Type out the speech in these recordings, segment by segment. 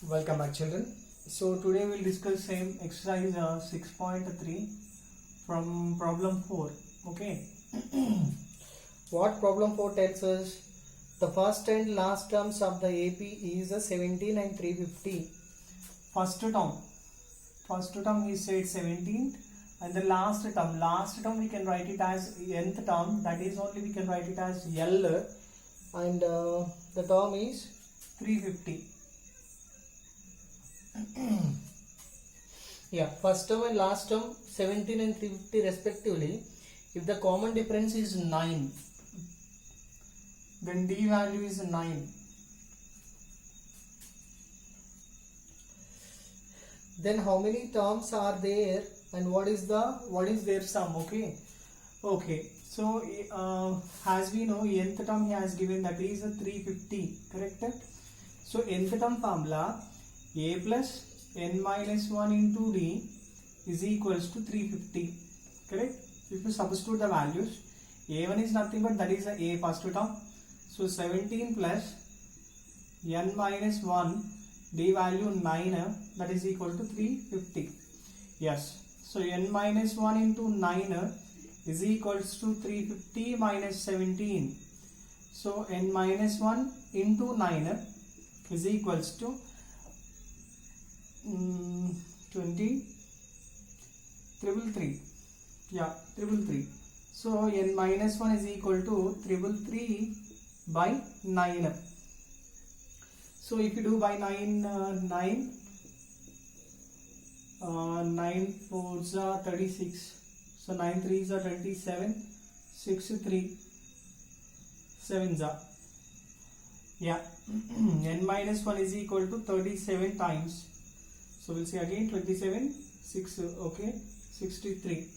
Welcome back, children. So today we'll discuss same exercise 6.3 from problem 4. Okay. What problem 4 tells us? The first and last terms of the AP is 17 and 350. First term he said 17, and the last term we can write it as nth term, that is only we can write it as L, and the term is 350. Yeah, first term and last term 17 and 350 respectively. If the common difference is 9, then D value is 9. Then how many terms are there and what is their sum? Okay, so as we know, nth term he has given, that is a 350, correct? So nth term formula, a plus n minus 1 into d is equals to 350, correct? If you substitute the values, a1 is nothing but that is a first term, so 17 plus n minus 1, d value 9, that is equal to 350. Yes, so n minus 1 into 9 is equals to 350 minus 17. So n minus 1 into 9 is equals to 333. Yeah, 333. So n minus 1 is equal to 333 by 9. So if you do by 9 4s are 36. So 9 3s are 27. 6 3 7s are. Yeah. n minus 1 is equal to 37 times. So we'll see again 27, 6, okay, 63.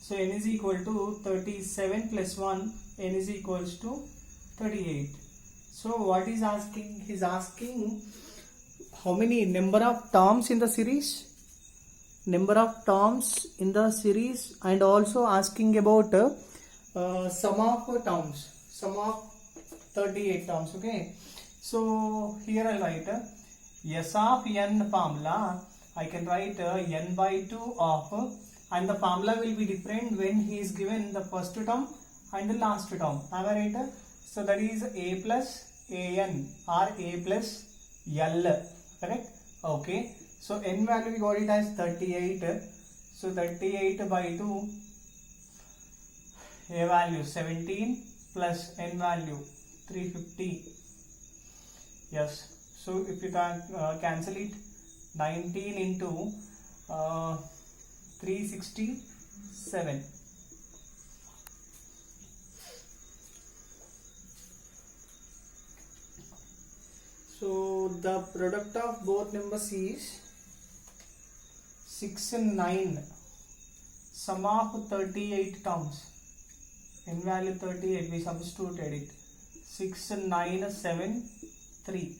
So n is equal to 37 plus 1, n is equals to 38. So what is asking? He's asking how many number of terms in the series? Number of terms in the series, and also asking about sum of terms, sum of 38 terms. Okay. So here I'll write S of n formula. I can write n by 2 of, and the formula will be different when he is given the first term and the last term. Am I right? So that is a plus an or a plus l, correct? Okay. So n value we got it as 38. So 38 by 2, a value 17 plus n value 350. Yes. So if you can cancel it, 19 into 367. So the product of both numbers is 6 and 9. Sum of 38 terms. In value 38, we substituted it. 6 and 9 7 3.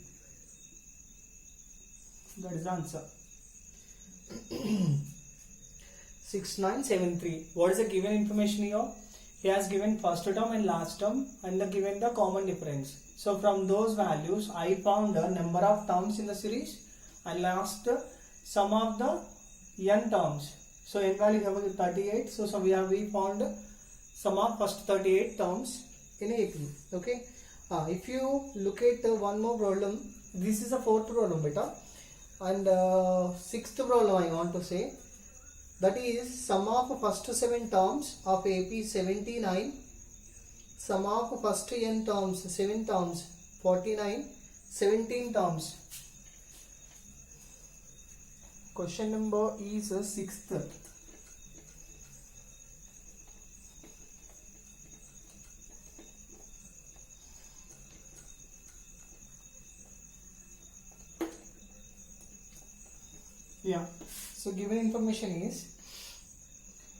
That is the answer. 6973. What is the given information here? He has given first term and last term, and given the common difference. So from those values, I found the number of terms in the series and last sum of the n terms. So n value is 38. So we found sum of first 38 terms in AP. Okay. If you look at one more problem, this is the fourth problem, beta. And sixth problem I want to say, that is sum of first 7 terms of AP 79, sum of first n terms 7 terms 49, 17 terms. Question number is 6th. Yeah, so given information is,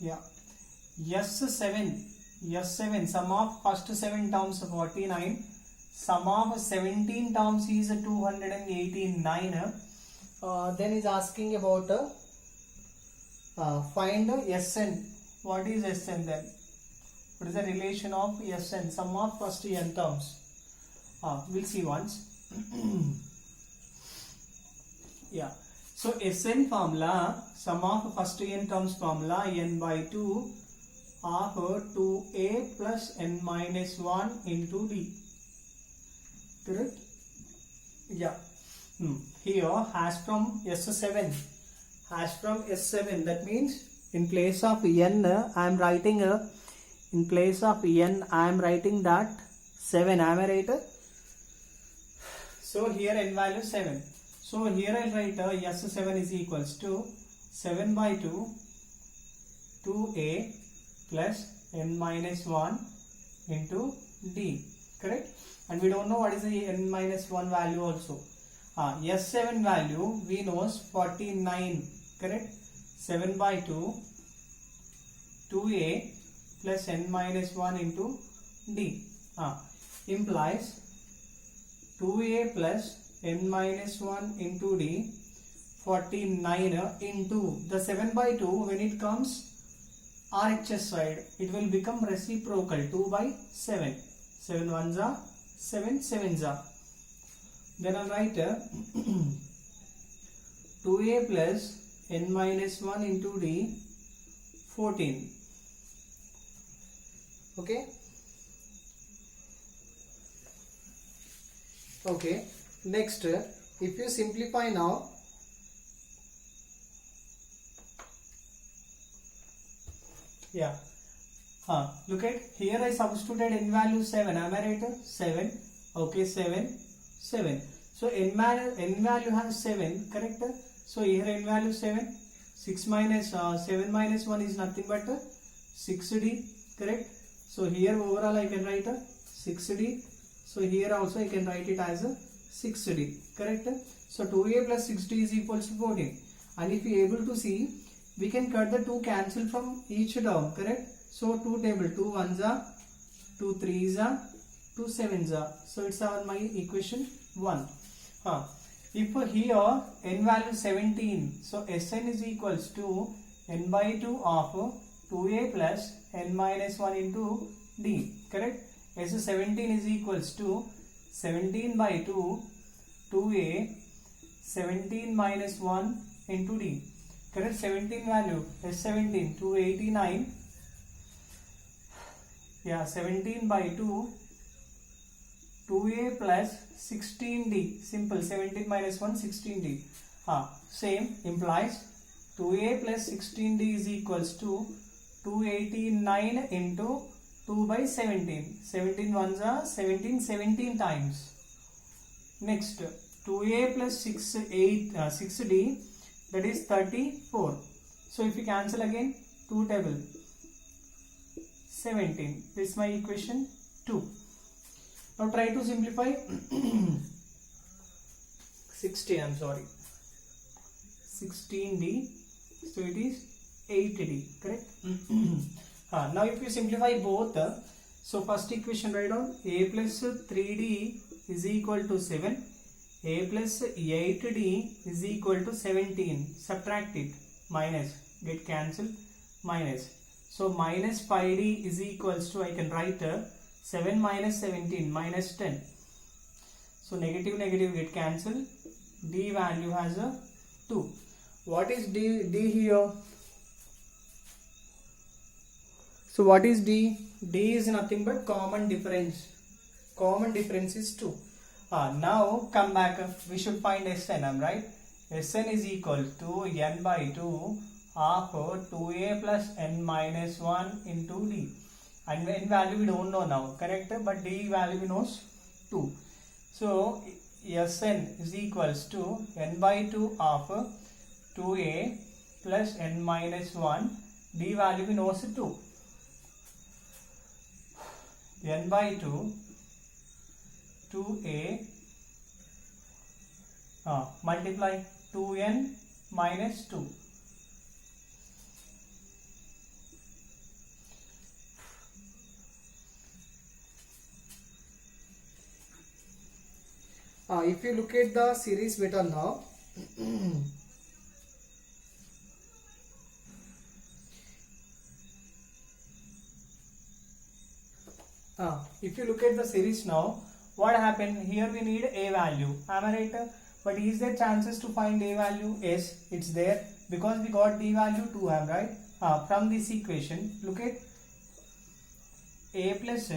S7 sum of first 7 terms 49, sum of 17 terms is 289. Then is asking about find Sn. What is Sn then? What is the relation of Sn, sum of first n terms? We'll see once. Yeah. So Sn formula, sum of first n terms formula, n by 2 of 2a plus n minus 1 into d. Correct? Yeah. Here hash from S7. Hash from S7. That means in place of n, I am writing in place of n, I am writing that 7. Am I right? So here n value 7. So here I write S7 is equals to 7 by 2 2a plus n minus 1 into d. Correct? And we don't know what is the n minus 1 value also. S7 value we knows 49. Correct? 7 by 2 2a plus n minus 1 into d. Implies 2a plus n minus 1 into d, 49 into the 7 by 2, when it comes RHS side, it will become reciprocal, 2 by 7. 7 ones are 7 sevens are. Then I'll write 2a plus n minus 1 into d, 14. Okay? Okay. Next, if you simplify now, yeah, look at here I substituted n value 7. Am I right? 7. Okay, 7, 7. So n value has 7, correct? So here n value 7. 6 minus 7 minus 1 is nothing but 6d, correct? So here overall I can write 6d. So here also I can write it as 6d, correct? So 2a plus 6d is equals to 14. And if you are able to see, we can cut the 2 cancel from each term, correct? So 2 table, 2 1s are, 2 3s are, 2 7s are. So it's our my equation 1. If here n value 17, so Sn is equals to n by 2 of 2a plus n minus 1 into d, correct? S17 is equals to 17 by 2 2a 17 minus 1 into d, correct? 17 value S17 289. Yeah, 17 by 2 2a plus 16d, simple, 17 minus 1 16d. Same implies 2a plus 16d is equals to 289 into 2 by 17. 17 ones are 17 times. Next, 2a plus 6d, that is 34. So if you cancel again, 2 table 17. This is my equation 2. Now try to simplify 16, I'm sorry, 16d, so it is 8d, correct? Now if you simplify both, so first equation write down, a plus 3d is equal to 7, a plus 8d is equal to 17, subtract it, minus, get cancelled, minus. So minus 5d is equals to, I can write 7 minus 17 minus 10. So negative get cancelled, d value has a 2. What is d here? So what is d? D is nothing but common difference. Common difference is 2. Now come back, we should find Sn, right? Sn is equal to n by 2 of 2a plus n minus 1 into d. And n value we don't know now, correct? But d value we knows 2. So Sn is equals to n by 2 of 2a plus n minus 1, d value we knows 2. N by 2 2a multiply 2n minus 2. If you look at the series better now, if you look at the series now, what happened here? We need a value, am I right? But is there chances to find a value? Yes, it's there, because we got d value 2m, right? From this equation, look at a plus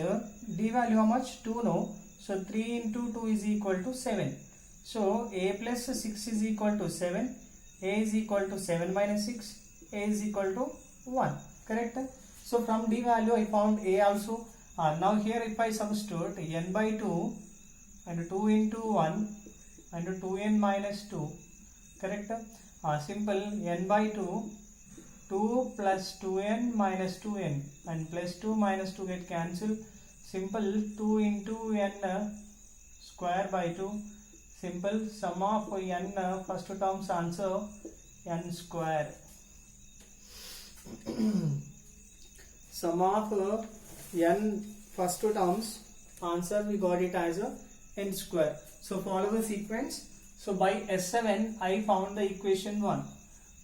d value how much? 2, no? So 3 into 2 is equal to 7. So a plus 6 is equal to 7. A is equal to 7 minus 6. A is equal to 1. Correct? So from d value I found a also. Now here if I substitute n by 2 and 2 into 1 and 2n minus 2. Correct? Simple, n by 2. 2 plus 2n minus 2n and plus 2 minus 2 get cancelled. Simple, 2 into n square by 2. Simple, sum of n first terms answer n square. Sum of n first terms answer we got it as n square. So follow the sequence. So by S7 I found the equation 1.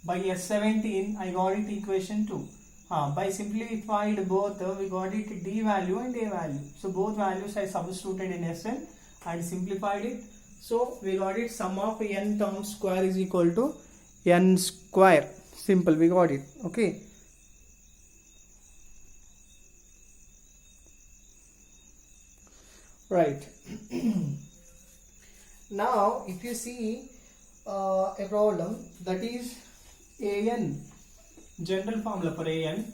By S17 I got it equation 2. By simplified both we got it d value and a value. So both values I substituted in Sn and simplified it. So we got it sum of n terms square is equal to n square. Simple, we got it. Okay. Right. Now if you see a problem, that is an, general formula for an,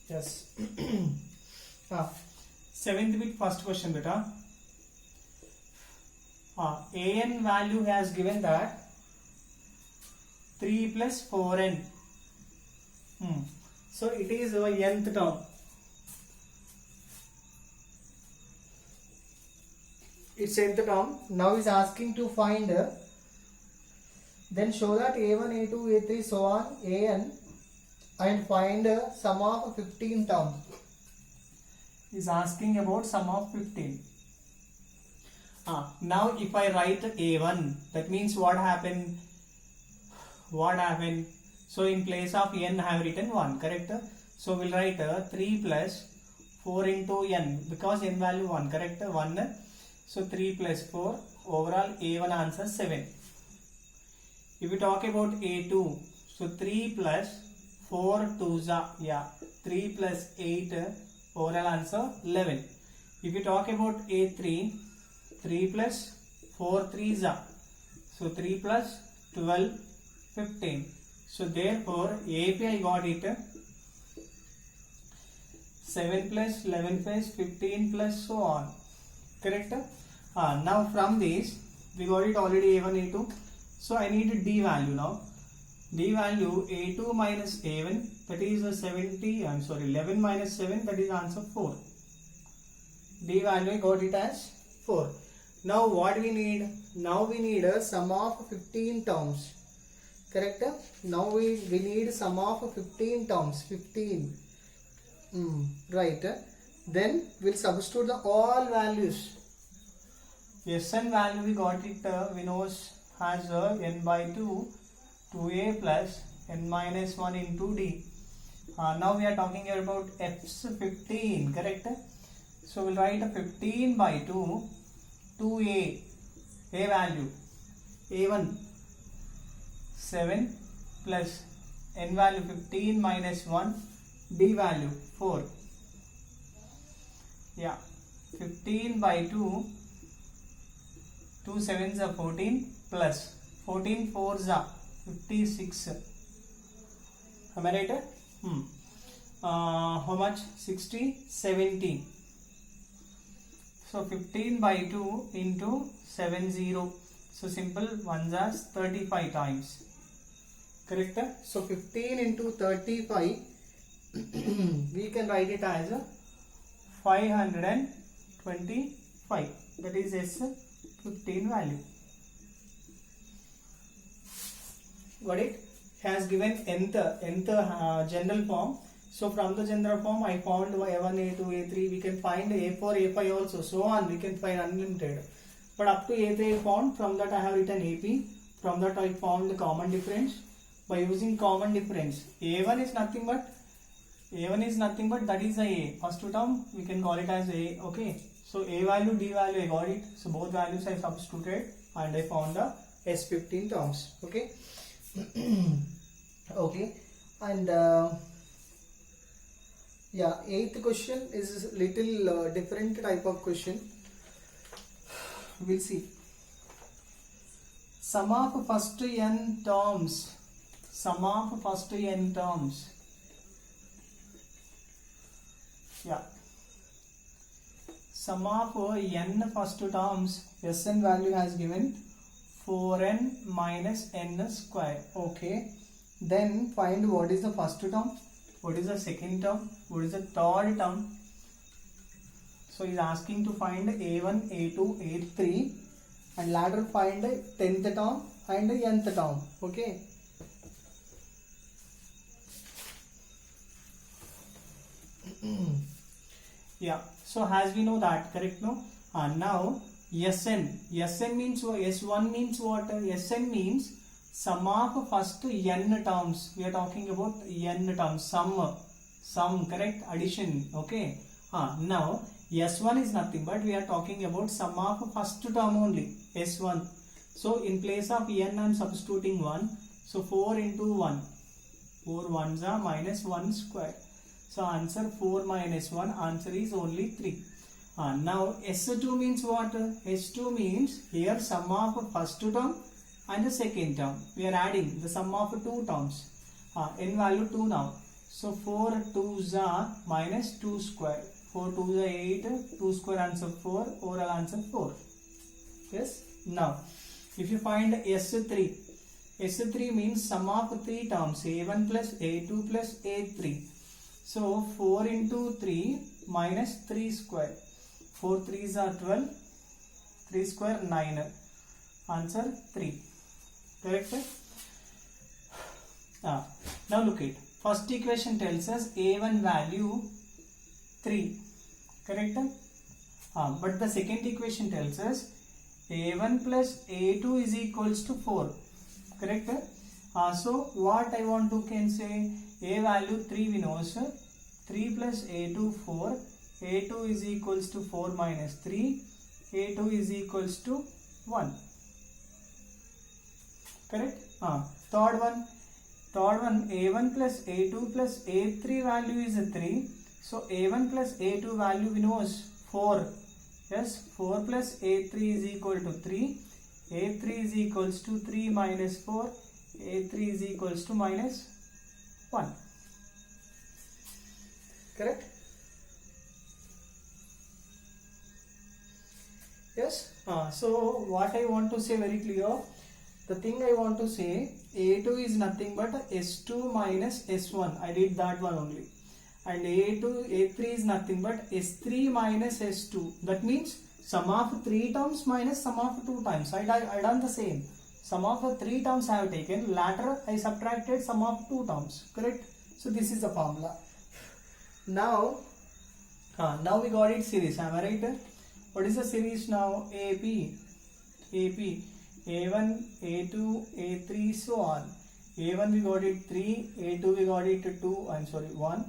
yes. 7th bit first question beta. An value has given that 3 plus 4n. So it is our nth term. It's nth term. Now is asking to find, then show that a1, a2, a3, so on, an, and find sum of 15 terms. Is asking about sum of 15. Now if I write a1, that means what happened? So in place of n I have written 1, correct? So we'll write 3 plus 4 into n, because n value 1, correct? 1. So 3 plus 4, overall a1 answer 7. If we talk about a2, so 3 plus 4 2s are 3 plus 8, overall answer 11. If you talk about a3, 3 plus 4 3s are, so 3 plus 12, 15. So therefore AP I got it 7 plus 11 plus 15 plus so on, correct? Now from this we got it already a1, a2. So I need a d value now. D value a2 minus a1, that is 11 minus 7, that is answer 4. D value I got it as 4. Now what we need? Now we need a sum of 15 terms, correct? Now we need sum of 15 terms, 15. Right. Then we'll substitute the all values. Sn value we got it, we know has n by 2, 2a plus n minus 1 into d. Now we are talking here about f's 15, correct? So we'll write a 15 by 2, 2a, a value, a1, 7 plus n value 15 minus 1, d value 4. 15 by 2, 2 sevens are 14 plus 14 fours are 56. Am I right? How much? 60, 70. So 15 by 2 into 70. So simple, 1s are 35 times. Correct? So 15 into 35, we can write it as 512 25. That is S15 value. Got it? Has given nth general form. So from the general form I found A1, A2, A3. We can find A4, A5 also. So on we can find unlimited. But up to A3 I found. From that I have written AP. From that I found the common difference. By using common difference, A1 is nothing but that is A. First term we can call it as A. Okay. So A value, D value I got it. So both values I substituted and I found the S15 terms. Okay. Okay. And yeah, 8th question is little different type of question. We'll see. Sum of first n terms. Sum of first n terms. Yeah. Sum of n first terms. Sn value has given 4n minus n square. Okay. Then find what is the first term, what is the second term, what is the third term. So he is asking to find A1, A2, A3 and later find 10th term and nth term. Okay. Yeah. So as we know that, correct? No. Now Sn means S1 means what? Sn means sum of first n terms. We are talking about n terms. Sum, correct? Addition. Okay. Now S1 is nothing but we are talking about sum of first term only. S1. So in place of n I am substituting 1. So 4 into 1. 4 ones are minus 1 square. So answer 4 minus 1. Answer is only 3. Now S2 means what? S2 means here sum of first term and the second term. We are adding the sum of two terms. N value 2 now. So 4 2s are minus 2 square. 4 2s are 8. 2 square answer 4. Overall answer 4. Yes. Now if you find S3. S3 means sum of 3 terms. A1 plus A2 plus A3. So 4 into 3 minus 3 square. 4 3s are 12. 3 square 9. Answer 3. Correct? Now look it. First equation tells us A1 value 3. Correct? But the second equation tells us A1 plus A2 is equals to 4. Correct? So what I want to can say, A value 3 we know, 3 plus A2 4. A2 is equals to 4 minus 3. A2 is equals to 1. Correct? Third one A1 plus A2 plus A3 value is 3. So A1 plus A2 value we know is 4. Yes, 4 plus A3 is equal to 3. A3 is equals to 3 minus 4. A3 is equals to minus 1. Correct? Yes. So what I want to say very clear. The thing I want to say, A2 is nothing but S2 minus S1. I did that one only. And A3 is nothing but S3 minus S2. That means sum of 3 terms minus sum of 2 times. I done the same. Sum of the 3 terms I have taken. Later I subtracted sum of 2 terms. Correct? So this is the formula. Now we got it series. Am I right? What is the series now? AP. A1, A2, A3, so on. A1 we got it 3, A2 we got it 1.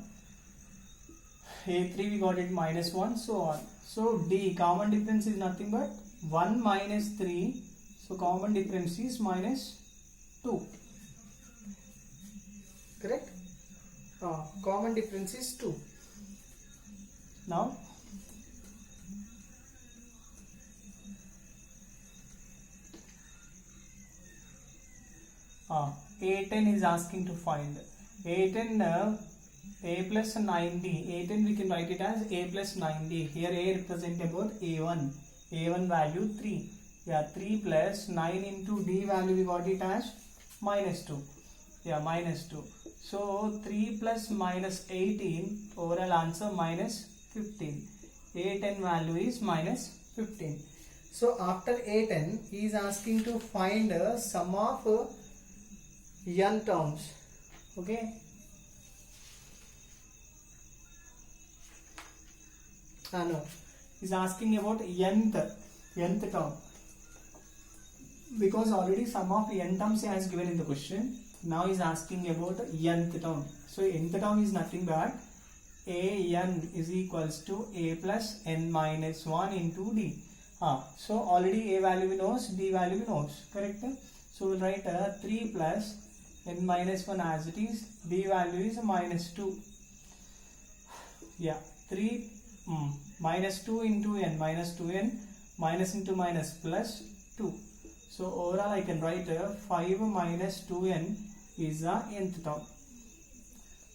A3 we got it minus 1, so on. So D, common difference is nothing but 1 minus 3. So common difference is minus 2. Correct? Common difference is 2. Now A10 is asking to find A10 A plus 9D. A10 we can write it as A plus 9D. Here A represent about A1 value 3. Yeah, 3 plus 9 into D value we got it as minus 2. Yeah, minus 2. So 3 plus minus 18, overall answer minus 15. A10 value is minus 15. So after A10 he is asking to find sum of n terms. Okay. No, he's asking about nth term, because already sum of n terms he has given in the question. Now he's asking about nth term. So nth term is nothing but an is equals to a plus n minus 1 into d. So already a value we knows, d value we knows, correct? So we'll write 3 plus n minus 1 as it is, d value is minus 2. Yeah, 3 minus 2 into n, minus 2n, minus into minus plus 2. So overall I can write 5 minus 2n is the nth term.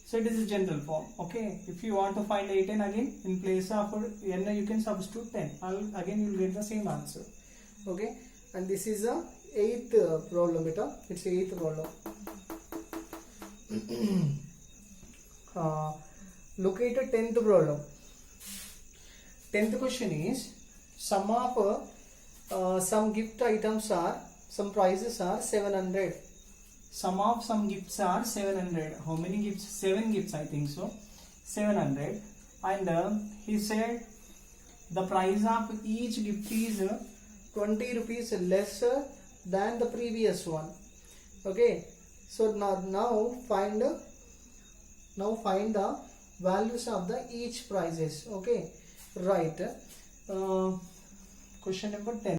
So it is a general form. Okay, if you want to find A10 again, in place of n you can substitute 10. Again you will get the same answer. Okay, and this is the 8th problem beta. It's the 8th problem. Look at the 10th problem. 10th question is sum of some gift items are, some prices are 700. Sum of some gifts are 700. How many gifts? 7 gifts, I think so. 700. And he said the price of each gift is 20 rupees lesser than the previous one. Okay. So now find the values of the each prices. Okay. Right. Question number 10.